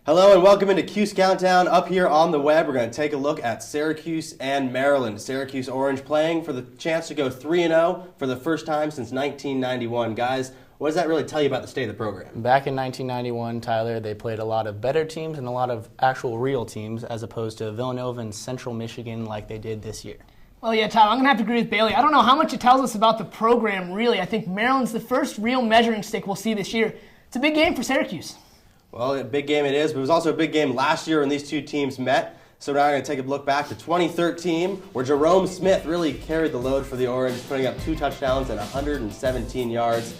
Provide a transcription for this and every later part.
Hello and welcome into Cuse Countdown. Up here on the web, we're going to take a look at Syracuse and Maryland. Syracuse Orange playing for the chance to go 3-0 for the first time since 1991. Guys, what does that really tell you about the state of the program? Back in 1991, Tyler, they played a lot of better teams and a lot of actual real teams as opposed to Villanova and Central Michigan like they did this year. Well, yeah, Tyler, I'm going to have to agree with Bailey. I don't know how much it tells us about the program, really. I think Maryland's the first real measuring stick we'll see this year. It's a big game for Syracuse. Well, a big game it is, but it was also a big game last year when these two teams met. So now we're going to take a look back to 2013, where Jerome Smith really carried the load for the Orange, putting up 2 touchdowns and 117 yards.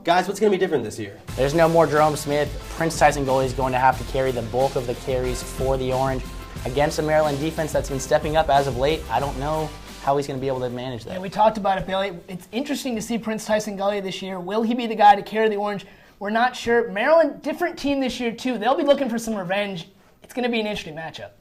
Guys, what's going to be different this year? There's no more Jerome Smith. Prince Tyson goalie is going to have to carry the bulk of the carries for the Orange. Against a Maryland defense that's been stepping up as of late, I don't know how he's going to be able to manage that. Yeah, we talked about it, Bailey. It's interesting to see Prince Tyson Gully this year. Will he be the guy to carry the Orange? We're not sure. Maryland, different team this year, too. They'll be looking for some revenge. It's going to be an interesting matchup.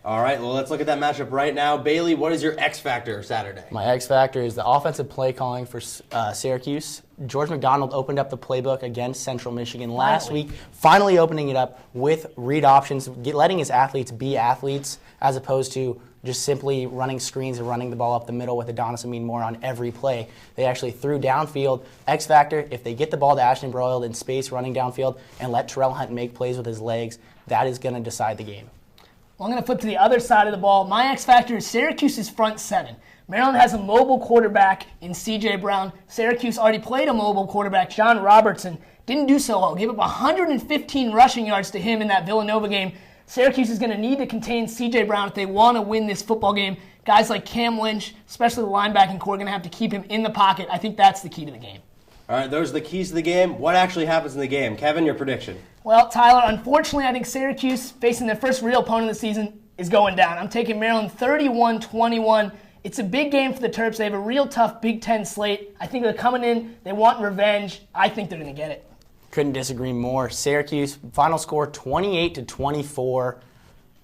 All right, well, let's look at that matchup right now. Bailey, what is your X factor Saturday? My X factor is the offensive play calling for Syracuse. George McDonald opened up the playbook against Central Michigan last week, finally opening it up with read options, letting his athletes be athletes as opposed to just simply running screens and running the ball up the middle with Adonis Amin Moore on every play. They actually threw downfield. X factor, if they get the ball to Ashton Broyles in space running downfield and let Terrell Hunt make plays with his legs, that is going to decide the game. Well, I'm going to flip to the other side of the ball. My X factor is Syracuse's front seven. Maryland has a mobile quarterback in C.J. Brown. Syracuse already played a mobile quarterback, John Robertson. Didn't do so well. Gave up 115 rushing yards to him in that Villanova game. Syracuse is going to need to contain C.J. Brown if they want to win this football game. Guys like Cam Lynch, especially the linebacking core, are going to have to keep him in the pocket. I think that's the key to the game. All right, those are the keys to the game. What actually happens in the game? Kevin, your prediction? Well, Tyler, unfortunately, I think Syracuse, facing their first real opponent of the season, is going down. I'm taking Maryland 31-21. It's a big game for the Terps. They have a real tough Big Ten slate. I think they're coming in. They want revenge. I think they're going to get it. Couldn't disagree more. Syracuse, final score 28-24.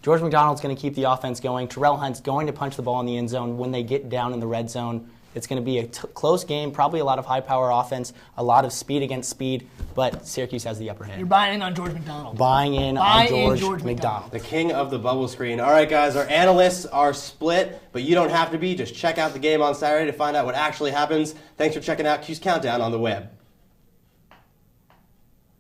George McDonald's going to keep the offense going. Terrell Hunt's going to punch the ball in the end zone when they get down in the red zone. It's going to be a close game, probably a lot of high-power offense, a lot of speed against speed, but Syracuse has the upper hand. You're buying in on George McDonald. Buying in on George McDonald. The king of the bubble screen. All right, guys, our analysts are split, but you don't have to be. Just check out the game on Saturday to find out what actually happens. Thanks for checking out Cuse Countdown on the web.